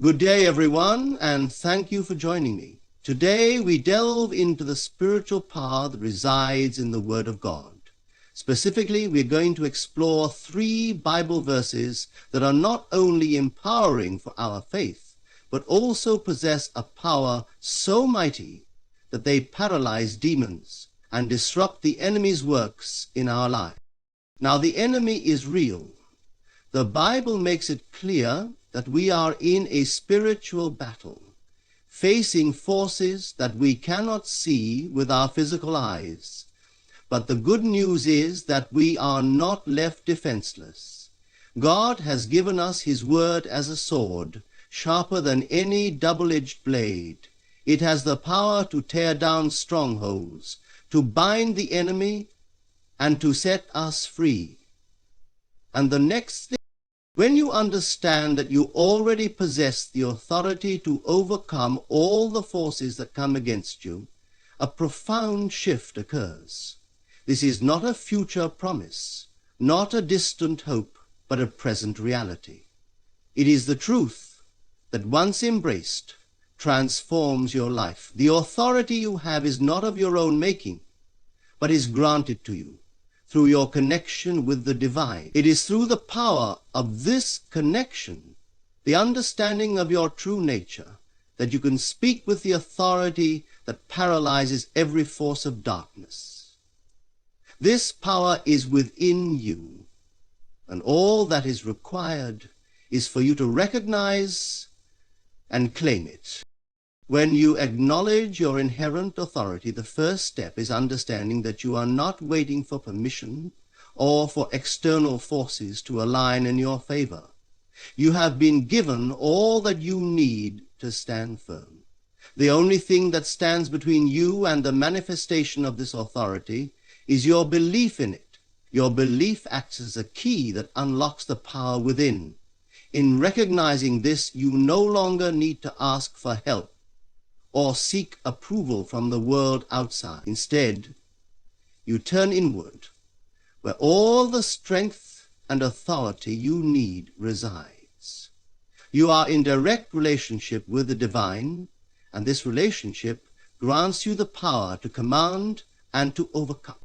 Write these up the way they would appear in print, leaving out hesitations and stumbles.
Good day, everyone, and thank you for joining me. Today, we delve into the spiritual power that resides in the Word of God. Specifically, we're going to explore 3 Bible verses that are not only empowering for our faith, but also possess a power so mighty that they paralyze demons and disrupt the enemy's works in our lives. Now, the enemy is real. The Bible makes it clear that we are in a spiritual battle, facing forces that we cannot see with our physical eyes. But the good news is that we are not left defenseless. God has given us His Word as a sword, sharper than any double-edged blade. It has the power to tear down strongholds, to bind the enemy, and to set us free. And the next thing, when you understand that you already possess the authority to overcome all the forces that come against you, a profound shift occurs. This is not a future promise, not a distant hope, but a present reality. It is the truth that once embraced transforms your life. The authority you have is not of your own making, but is granted to you through your connection with the divine. It is through the power of this connection, the understanding of your true nature, that you can speak with the authority that paralyzes every force of darkness. This power is within you, and all that is required is for you to recognize and claim it. When you acknowledge your inherent authority, the first step is understanding that you are not waiting for permission or for external forces to align in your favor. You have been given all that you need to stand firm. The only thing that stands between you and the manifestation of this authority is your belief in it. Your belief acts as a key that unlocks the power within. In recognizing this, you no longer need to ask for help or seek approval from the world outside. Instead, you turn inward, where all the strength and authority you need resides. You are in direct relationship with the divine, and this relationship grants you the power to command and to overcome.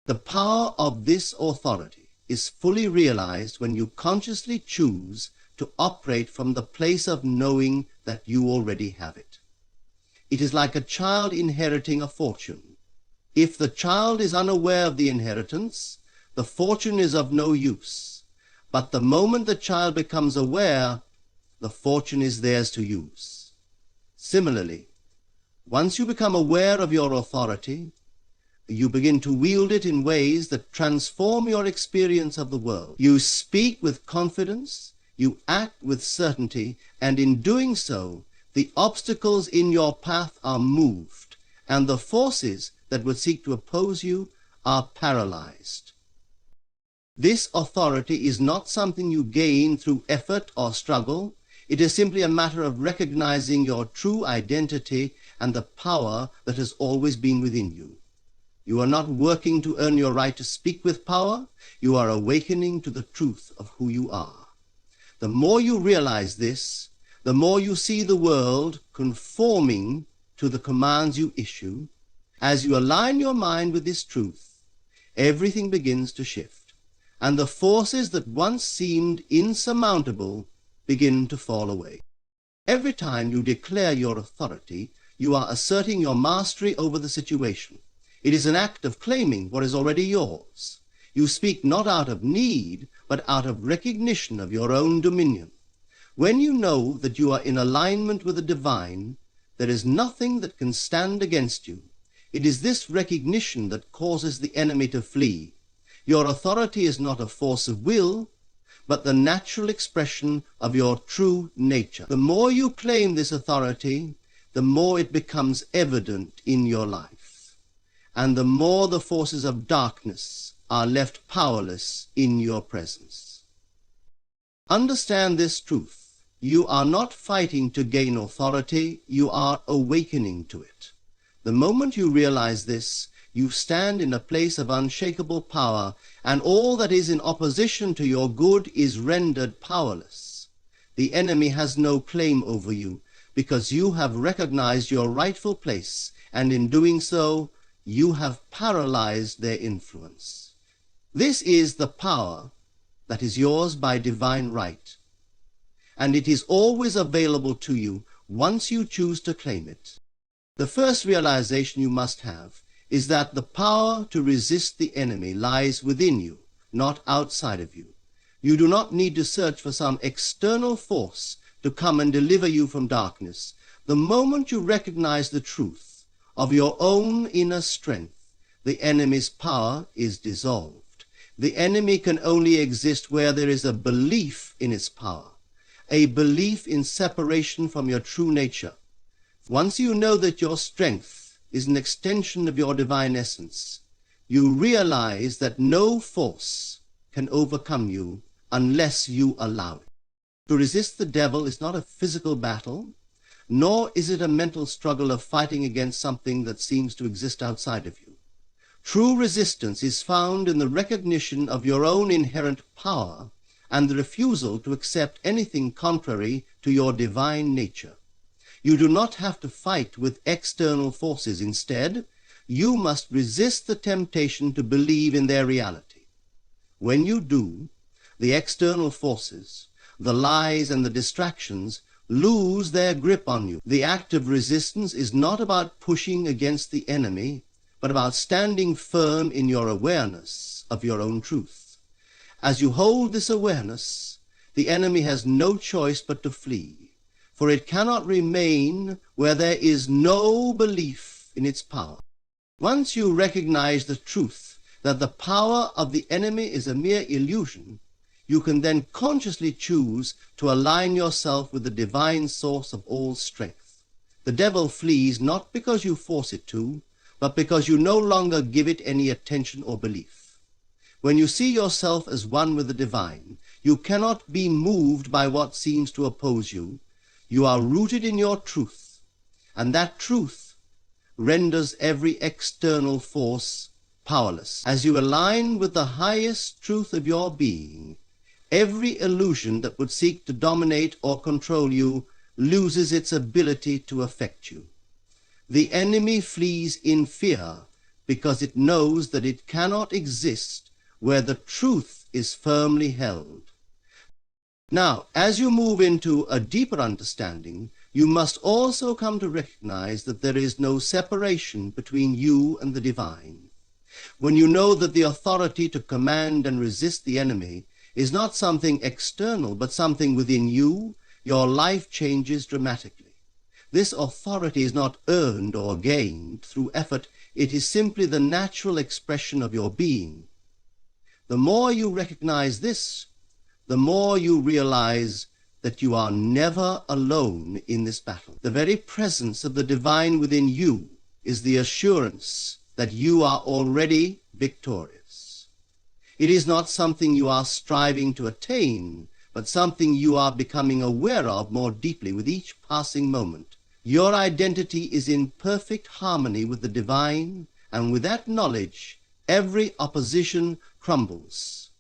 The power of this authority is fully realized when you consciously choose to operate from the place of knowing that you already have it. It is like a child inheriting a fortune. If the child is unaware of the inheritance, the fortune is of no use. But the moment the child becomes aware, the fortune is theirs to use. Similarly, once you become aware of your authority, you begin to wield it in ways that transform your experience of the world. You speak with confidence, you act with certainty, and in doing so, the obstacles in your path are moved, and the forces that would seek to oppose you are paralyzed. This authority is not something you gain through effort or struggle. It is simply a matter of recognizing your true identity and the power that has always been within you. You are not working to earn your right to speak with power. You are awakening to the truth of who you are. The more you realize this, the more you see the world conforming to the commands you issue. As you align your mind with this truth, everything begins to shift, and the forces that once seemed insurmountable begin to fall away. Every time you declare your authority, you are asserting your mastery over the situation. It is an act of claiming what is already yours. You speak not out of need, but out of recognition of your own dominion. When you know that you are in alignment with the divine, there is nothing that can stand against you. It is this recognition that causes the enemy to flee. Your authority is not a force of will, but the natural expression of your true nature. The more you claim this authority, the more it becomes evident in your life, and the more the forces of darkness are left powerless in your presence. Understand this truth. You are not fighting to gain authority, you are awakening to it. The moment you realize this, you stand in a place of unshakable power, and all that is in opposition to your good is rendered powerless. The enemy has no claim over you because you have recognized your rightful place, and in doing so, you have paralyzed their influence. This is the power that is yours by divine right, and it is always available to you once you choose to claim it. The first realization you must have is that the power to resist the enemy lies within you, not outside of you. You do not need to search for some external force to come and deliver you from darkness. The moment you recognize the truth of your own inner strength, the enemy's power is dissolved. The enemy can only exist where there is a belief in its power, a belief in separation from your true nature. Once you know that your strength is an extension of your divine essence, you realize that no force can overcome you unless you allow it. To resist the devil is not a physical battle, nor is it a mental struggle of fighting against something that seems to exist outside of you. True resistance is found in the recognition of your own inherent power and the refusal to accept anything contrary to your divine nature. You do not have to fight with external forces. Instead, you must resist the temptation to believe in their reality. When you do, the external forces, the lies and the distractions lose their grip on you. The act of resistance is not about pushing against the enemy, but about standing firm in your awareness of your own truth. As you hold this awareness, the enemy has no choice but to flee, for it cannot remain where there is no belief in its power. Once you recognize the truth that the power of the enemy is a mere illusion, you can then consciously choose to align yourself with the divine source of all strength. The devil flees not because you force it to, but because you no longer give it any attention or belief. When you see yourself as one with the divine, you cannot be moved by what seems to oppose you. You are rooted in your truth, and that truth renders every external force powerless. As you align with the highest truth of your being, every illusion that would seek to dominate or control you loses its ability to affect you. The enemy flees in fear because it knows that it cannot exist where the truth is firmly held. Now, as you move into a deeper understanding, you must also come to recognize that there is no separation between you and the divine. When you know that the authority to command and resist the enemy is not something external, but something within you, your life changes dramatically. This authority is not earned or gained through effort. It is simply the natural expression of your being. The more you recognize this, the more you realize that you are never alone in this battle. The very presence of the divine within you is the assurance that you are already victorious. It is not something you are striving to attain, but something you are becoming aware of more deeply with each passing moment. Your identity is in perfect harmony with the divine, and with that knowledge, every opposition crumbles.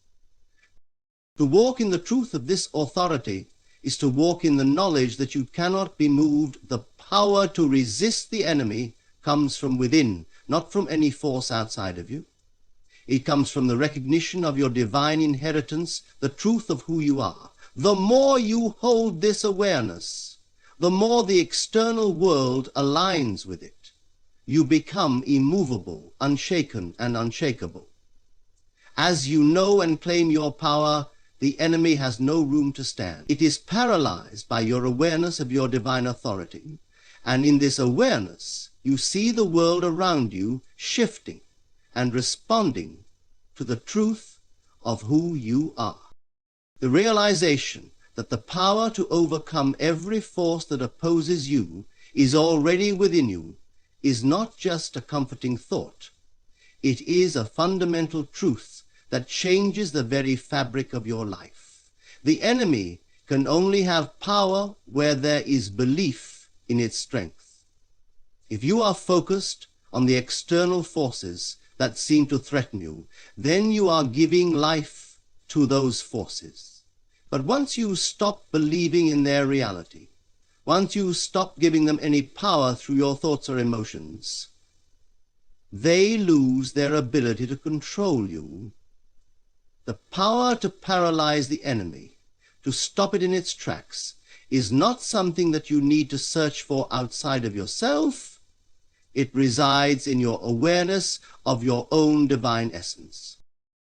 To walk in the truth of this authority is to walk in the knowledge that you cannot be moved. The power to resist the enemy comes from within, not from any force outside of you. It comes from the recognition of your divine inheritance, the truth of who you are. The more you hold this awareness, the more the external world aligns with it. You become immovable, unshaken, and unshakable. As you know and claim your power, the enemy has no room to stand. It is paralyzed by your awareness of your divine authority, and in this awareness, you see the world around you shifting and responding to the truth of who you are. The realization that the power to overcome every force that opposes you is already within you is not just a comforting thought. It is a fundamental truth that changes the very fabric of your life. The enemy can only have power where there is belief in its strength. If you are focused on the external forces that seem to threaten you, then you are giving life to those forces. But once you stop believing in their reality, once you stop giving them any power through your thoughts or emotions, they lose their ability to control you. The power to paralyze the enemy, to stop it in its tracks, is not something that you need to search for outside of yourself. It resides in your awareness of your own divine essence.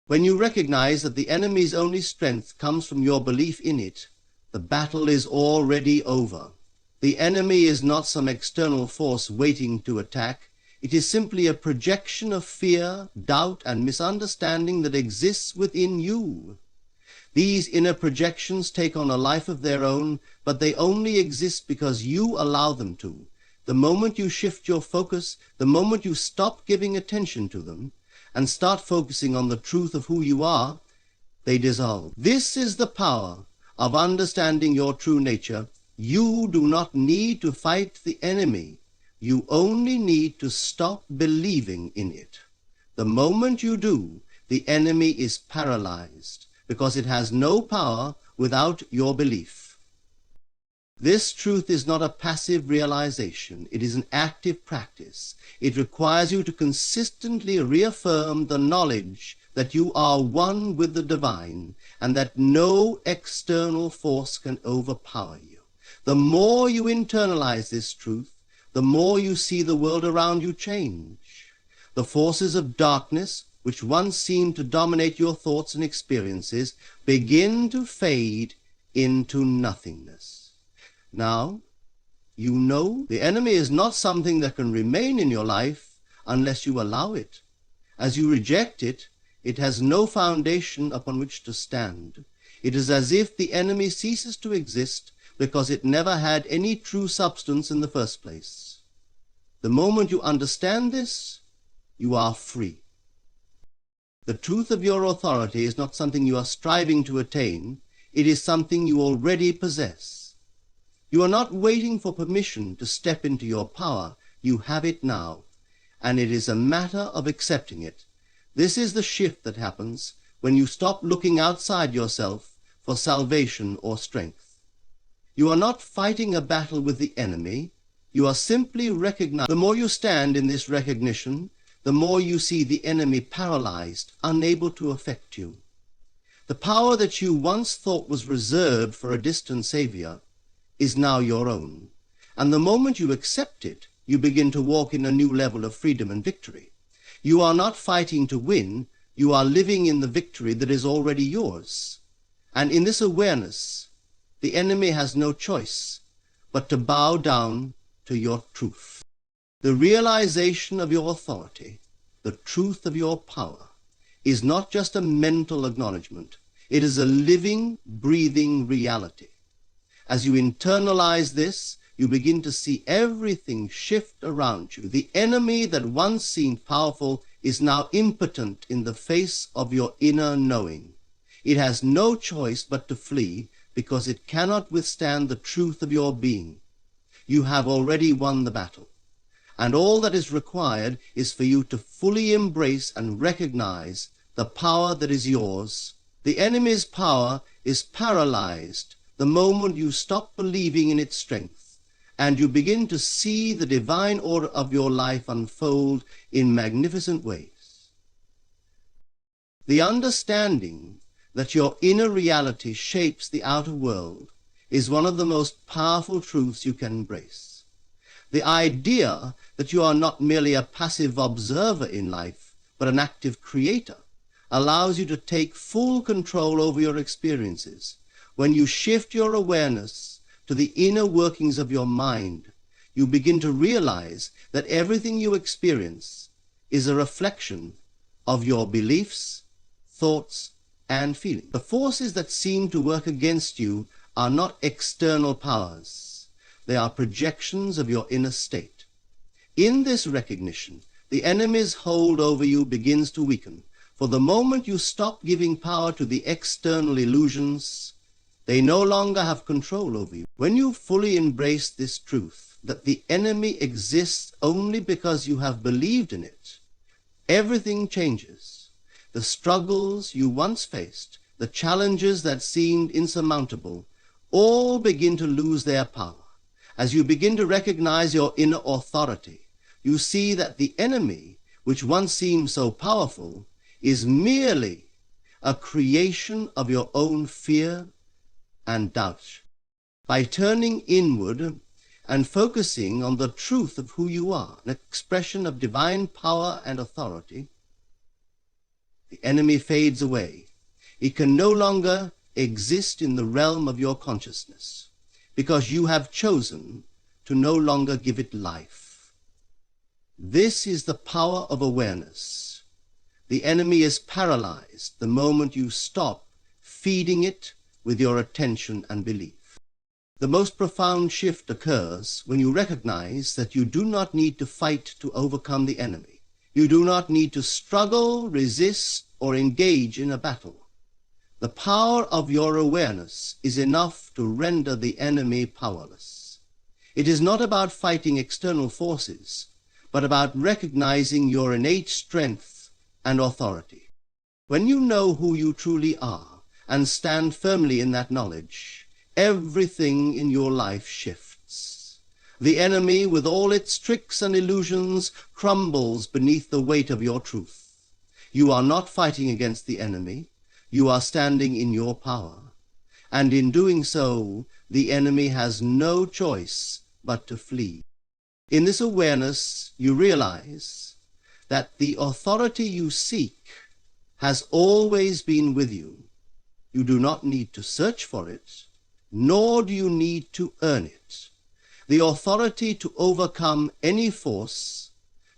When you recognize that the enemy's only strength comes from your belief in it, the battle is already over. The enemy is not some external force waiting to attack. It is simply a projection of fear, doubt, and misunderstanding that exists within you. These inner projections take on a life of their own, but they only exist because you allow them to. The moment you shift your focus, the moment you stop giving attention to them, and start focusing on the truth of who you are, they dissolve. This is the power of understanding your true nature. You do not need to fight the enemy. You only need to stop believing in it. The moment you do, the enemy is paralyzed, because it has no power without your belief. This truth is not a passive realization. It is an active practice. It requires you to consistently reaffirm the knowledge that you are one with the divine and that no external force can overpower you. The more you internalize this truth, the more you see the world around you change. The forces of darkness, which once seemed to dominate your thoughts and experiences, begin to fade into nothingness. Now, you know the enemy is not something that can remain in your life unless you allow it. As you reject it, it has no foundation upon which to stand. It is as if the enemy ceases to exist because it never had any true substance in the first place. The moment you understand this, you are free. The truth of your authority is not something you are striving to attain. It is something you already possess. You are not waiting for permission to step into your power. You have it now, and it is a matter of accepting it. This is the shift that happens when you stop looking outside yourself for salvation or strength. You are not fighting a battle with the enemy. You are simply recognizing. The more you stand in this recognition, the more you see the enemy paralyzed, unable to affect you. The power that you once thought was reserved for a distant savior is now your own. And the moment you accept it, you begin to walk in a new level of freedom and victory. You are not fighting to win. You are living in the victory that is already yours. And in this awareness, the enemy has no choice but to bow down to your truth. The realization of your authority, the truth of your power, is not just a mental acknowledgement. It is a living, breathing reality. As you internalize this, you begin to see everything shift around you. The enemy that once seemed powerful is now impotent in the face of your inner knowing. It has no choice but to flee because it cannot withstand the truth of your being. You have already won the battle, and all that is required is for you to fully embrace and recognize the power that is yours. The enemy's power is paralyzed the moment you stop believing in its strength, and you begin to see the divine order of your life unfold in magnificent ways. The understanding that your inner reality shapes the outer world is one of the most powerful truths you can embrace. The idea that you are not merely a passive observer in life, but an active creator, allows you to take full control over your experiences. When you shift your awareness to the inner workings of your mind, you begin to realize that everything you experience is a reflection of your beliefs, thoughts, and feelings. The forces that seem to work against you are not external powers. They are projections of your inner state. In this recognition, the enemy's hold over you begins to weaken. For the moment you stop giving power to the external illusions, they no longer have control over you. When you fully embrace this truth, that the enemy exists only because you have believed in it, everything changes. The struggles you once faced, the challenges that seemed insurmountable, all begin to lose their power. As you begin to recognize your inner authority, you see that the enemy, which once seemed so powerful, is merely a creation of your own fear and doubt. By turning inward and focusing on the truth of who you are, an expression of divine power and authority, the enemy fades away. It can no longer exist in the realm of your consciousness, because you have chosen to no longer give it life. This is the power of awareness. The enemy is paralyzed the moment you stop feeding it with your attention and belief. The most profound shift occurs when you recognize that you do not need to fight to overcome the enemy. You do not need to struggle, resist, or engage in a battle. The power of your awareness is enough to render the enemy powerless. It is not about fighting external forces, but about recognizing your innate strength and authority. When you know who you truly are and stand firmly in that knowledge, everything in your life shifts. The enemy, with all its tricks and illusions, crumbles beneath the weight of your truth. You are not fighting against the enemy. You are standing in your power. And in doing so, the enemy has no choice but to flee. In this awareness, you realize that the authority you seek has always been with you. You do not need to search for it, nor do you need to earn it. The authority to overcome any force,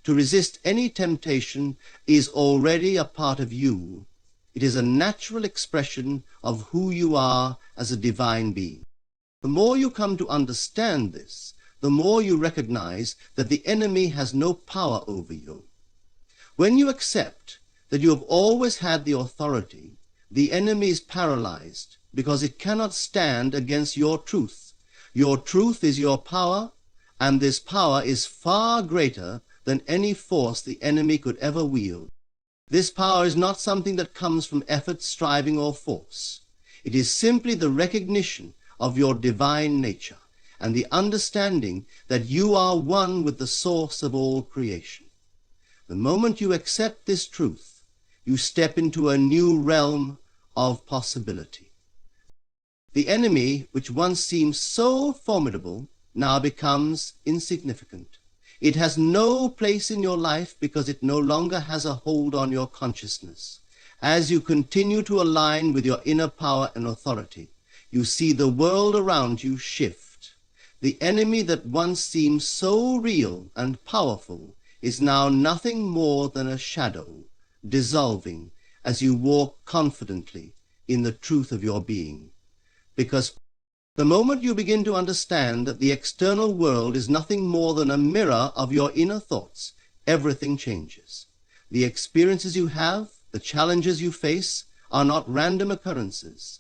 to resist any temptation, is already a part of you. It is a natural expression of who you are as a divine being. The more you come to understand this, the more you recognize that the enemy has no power over you. When you accept that you have always had the authority, the enemy is paralyzed because it cannot stand against your truth. Your truth is your power, and this power is far greater than any force the enemy could ever wield. This power is not something that comes from effort, striving, or force. It is simply the recognition of your divine nature and the understanding that you are one with the source of all creation. The moment you accept this truth, you step into a new realm of possibility. The enemy, which once seemed so formidable, now becomes insignificant. It has no place in your life because it no longer has a hold on your consciousness. As you continue to align with your inner power and authority, you see the world around you shift. The enemy that once seemed so real and powerful is now nothing more than a shadow, dissolving as you walk confidently in the truth of your being. Because the moment you begin to understand that the external world is nothing more than a mirror of your inner thoughts, everything changes. The experiences you have, the challenges you face, are not random occurrences.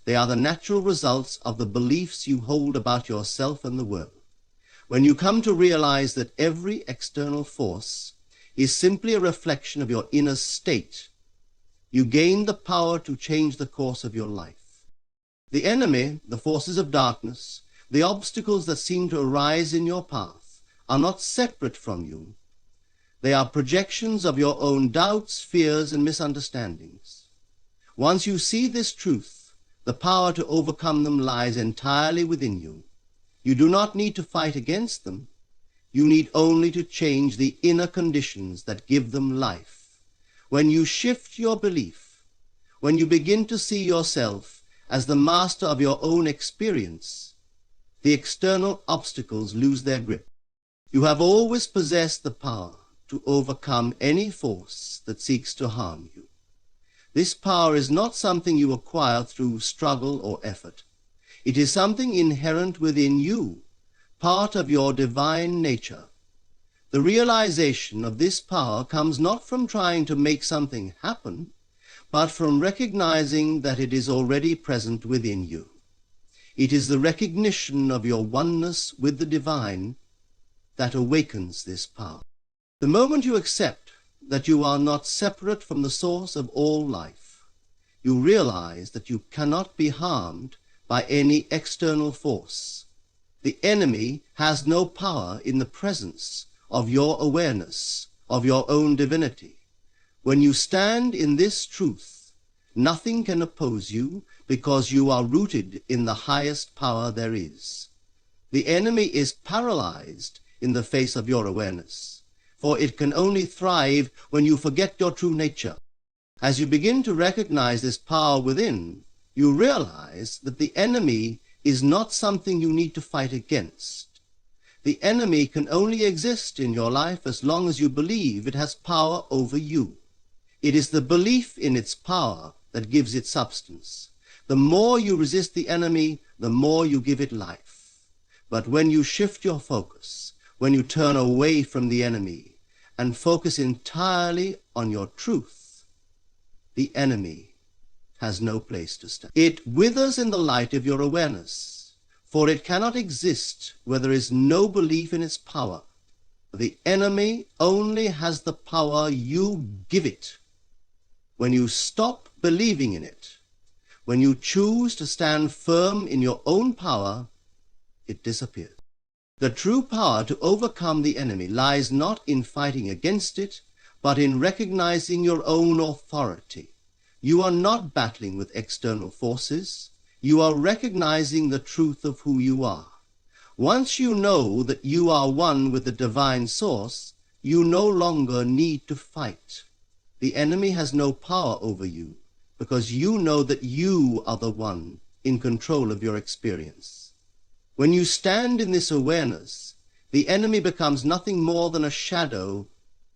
They are the natural results of the beliefs you hold about yourself and the world. When you come to realize that every external force is simply a reflection of your inner state, you gain the power to change the course of your life. The enemy, the forces of darkness, the obstacles that seem to arise in your path, are not separate from you. They are projections of your own doubts, fears, and misunderstandings. Once you see this truth, the power to overcome them lies entirely within you. You do not need to fight against them. You need only to change the inner conditions that give them life. When you shift your belief, when you begin to see yourself as the master of your own experience, the external obstacles lose their grip. You have always possessed the power to overcome any force that seeks to harm you. This power is not something you acquire through struggle or effort. It is something inherent within you, part of your divine nature. The realization of this power comes not from trying to make something happen, but from recognizing that it is already present within you. It is the recognition of your oneness with the divine that awakens this power. The moment you accept that you are not separate from the source of all life, you realize that you cannot be harmed by any external force. The enemy has no power in the presence of your awareness of your own divinity. When you stand in this truth, nothing can oppose you because you are rooted in the highest power there is. The enemy is paralyzed in the face of your awareness, for it can only thrive when you forget your true nature. As you begin to recognize this power within, you realize that the enemy is not something you need to fight against. The enemy can only exist in your life as long as you believe it has power over you. It is the belief in its power that gives it substance. The more you resist the enemy, the more you give it life. But when you shift your focus, when you turn away from the enemy and focus entirely on your truth, the enemy has no place to stand. It withers in the light of your awareness, for it cannot exist where there is no belief in its power. The enemy only has the power you give it. When you stop believing in it, when you choose to stand firm in your own power, it disappears. The true power to overcome the enemy lies not in fighting against it, but in recognizing your own authority. You are not battling with external forces. You are recognizing the truth of who you are. Once you know that you are one with the divine source, you no longer need to fight. The enemy has no power over you because you know that you are the one in control of your experience. When you stand in this awareness, the enemy becomes nothing more than a shadow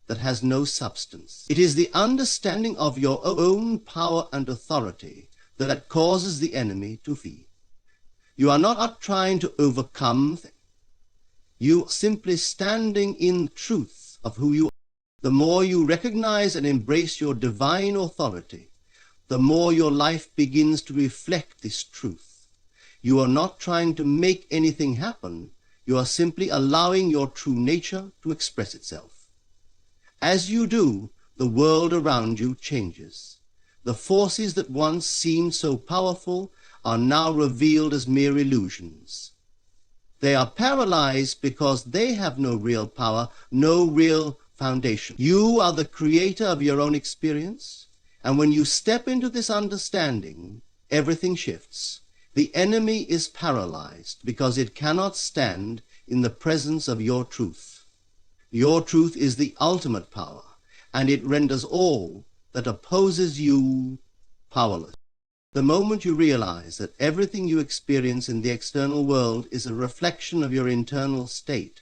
that has no substance. It is the understanding of your own power and authority that causes the enemy to flee. You are not trying to overcome things. You are simply standing in truth of who you are. The more you recognize and embrace your divine authority, the more your life begins to reflect this truth. You are not trying to make anything happen. You are simply allowing your true nature to express itself. As you do, the world around you changes. The forces that once seemed so powerful are now revealed as mere illusions. They are paralyzed because they have no real power, no real foundation. You are the creator of your own experience, and when you step into this understanding, everything shifts. The enemy is paralyzed because it cannot stand in the presence of your truth. Your truth is the ultimate power, and it renders all that opposes you powerless. The moment you realize that everything you experience in the external world is a reflection of your internal state,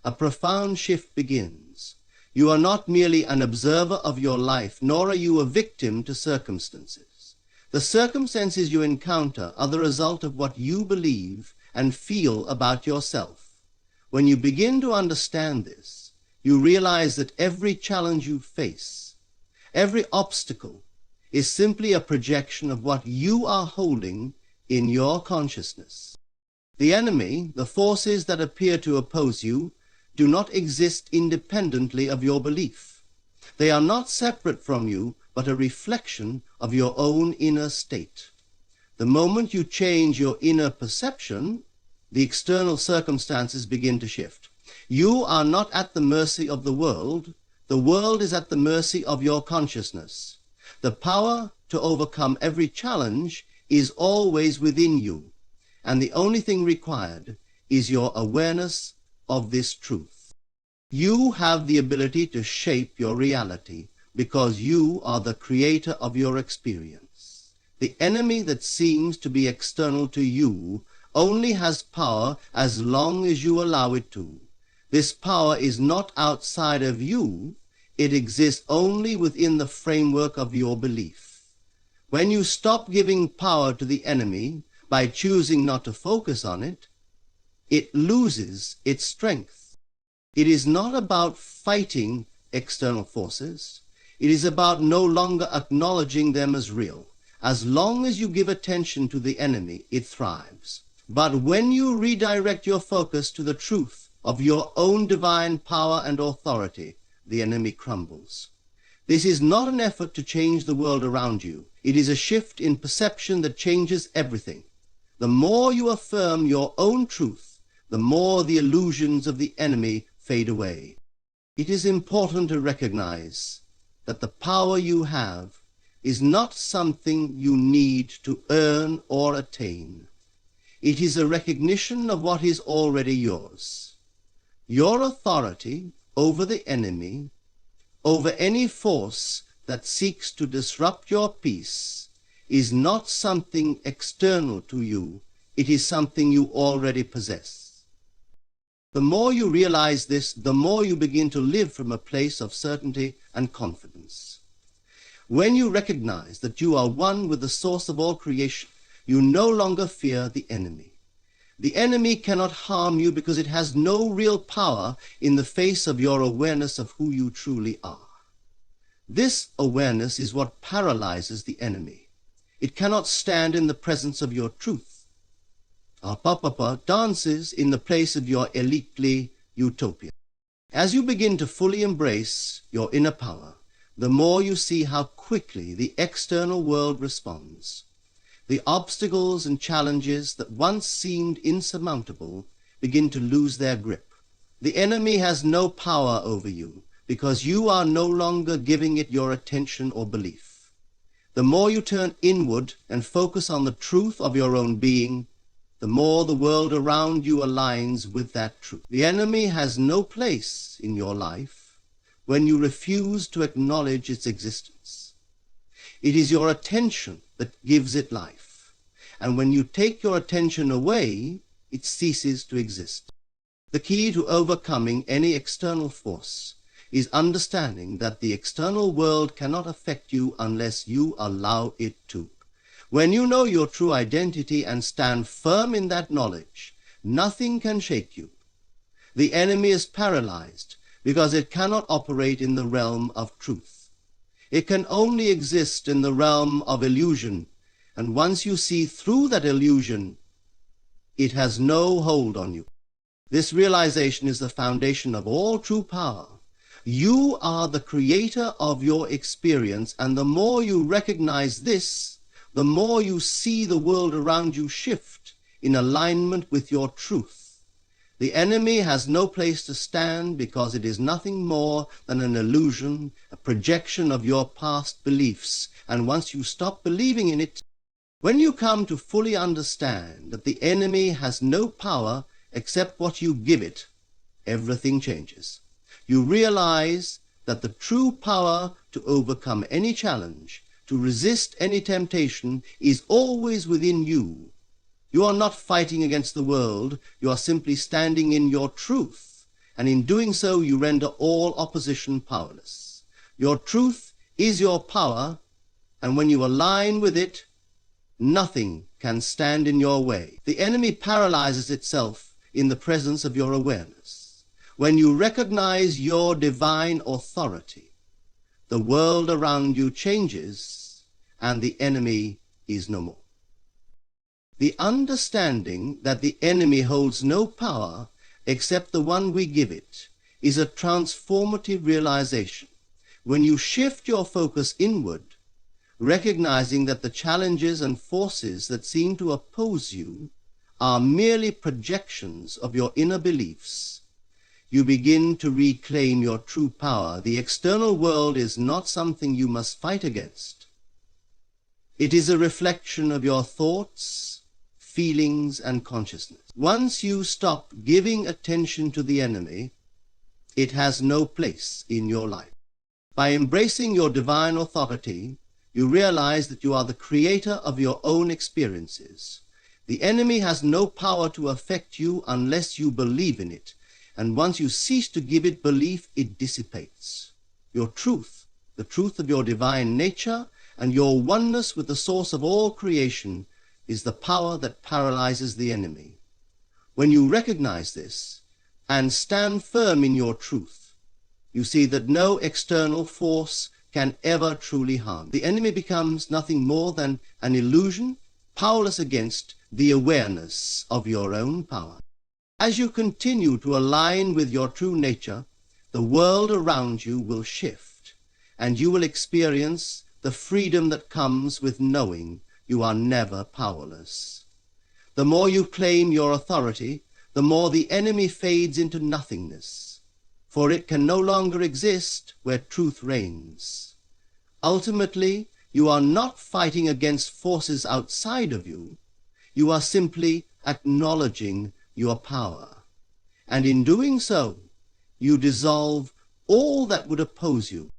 a profound shift begins. You are not merely an observer of your life, nor are you a victim to circumstances. The circumstances you encounter are the result of what you believe and feel about yourself. When you begin to understand this, you realize that every challenge you face, every obstacle, is simply a projection of what you are holding in your consciousness. The enemy, the forces that appear to oppose you, do not exist independently of your belief. They are not separate from you, but a reflection of your own inner state. The moment you change your inner perception, the external circumstances begin to shift. You are not at the mercy of the world is at the mercy of your consciousness. The power to overcome every challenge is always within you, and the only thing required is your awareness of this truth. You have the ability to shape your reality because you are the creator of your experience. The enemy that seems to be external to you only has power as long as you allow it to. This power is not outside of you. It exists only within the framework of your belief. When you stop giving power to the enemy by choosing not to focus on it, it loses its strength. It is not about fighting external forces. It is about no longer acknowledging them as real. As long as you give attention to the enemy, it thrives. But when you redirect your focus to the truth of your own divine power and authority, the enemy crumbles. This is not an effort to change the world around you. It is a shift in perception that changes everything. The more you affirm your own truth, the more the illusions of the enemy fade away. It is important to recognize that the power you have is not something you need to earn or attain. It is a recognition of what is already yours. Your authority over the enemy, over any force that seeks to disrupt your peace, is not something external to you. It is something you already possess. The more you realize this, the more you begin to live from a place of certainty and confidence. When you recognize that you are one with the source of all creation, you no longer fear the enemy. The enemy cannot harm you because it has no real power in the face of your awareness of who you truly are. This awareness is what paralyzes the enemy. It cannot stand in the presence of your truth. Our Papa dances in the place of your elitely utopia. As you begin to fully embrace your inner power, the more you see how quickly the external world responds. The obstacles and challenges that once seemed insurmountable begin to lose their grip. The enemy has no power over you because you are no longer giving it your attention or belief. The more you turn inward and focus on the truth of your own being, the more the world around you aligns with that truth. The enemy has no place in your life when you refuse to acknowledge its existence. It is your attention that gives it life, and when you take your attention away, it ceases to exist. The key to overcoming any external force is understanding that the external world cannot affect you unless you allow it to. When you know your true identity and stand firm in that knowledge, nothing can shake you. The enemy is paralyzed because it cannot operate in the realm of truth. It can only exist in the realm of illusion, and once you see through that illusion, it has no hold on you. This realization is the foundation of all true power. You are the creator of your experience, and the more you recognize this, the more you see the world around you shift in alignment with your truth. The enemy has no place to stand because it is nothing more than an illusion, a projection of your past beliefs. And once you stop believing in it, when you come to fully understand that the enemy has no power except what you give it, everything changes. You realize that the true power to overcome any challenge, to resist any temptation, is always within you. You are not fighting against the world, you are simply standing in your truth, and in doing so you render all opposition powerless. Your truth is your power, and when you align with it, nothing can stand in your way. The enemy paralyzes itself in the presence of your awareness. When you recognize your divine authority, the world around you changes, and the enemy is no more. The understanding that the enemy holds no power except the one we give it is a transformative realization. When you shift your focus inward, recognizing that the challenges and forces that seem to oppose you are merely projections of your inner beliefs, you begin to reclaim your true power. The external world is not something you must fight against. It is a reflection of your thoughts, feelings, and consciousness. Once you stop giving attention to the enemy, it has no place in your life. By embracing your divine authority, you realize that you are the creator of your own experiences. The enemy has no power to affect you unless you believe in it, and once you cease to give it belief, it dissipates. Your truth, the truth of your divine nature, and your oneness with the source of all creation is the power that paralyzes the enemy. When you recognize this and stand firm in your truth, you see that no external force can ever truly harm. The enemy becomes nothing more than an illusion, powerless against the awareness of your own power. As you continue to align with your true nature, the world around you will shift, and you will experience the freedom that comes with knowing you are never powerless. The more you claim your authority, the more the enemy fades into nothingness, for it can no longer exist where truth reigns. Ultimately, you are not fighting against forces outside of you. You are simply acknowledging your power. And in doing so, you dissolve all that would oppose you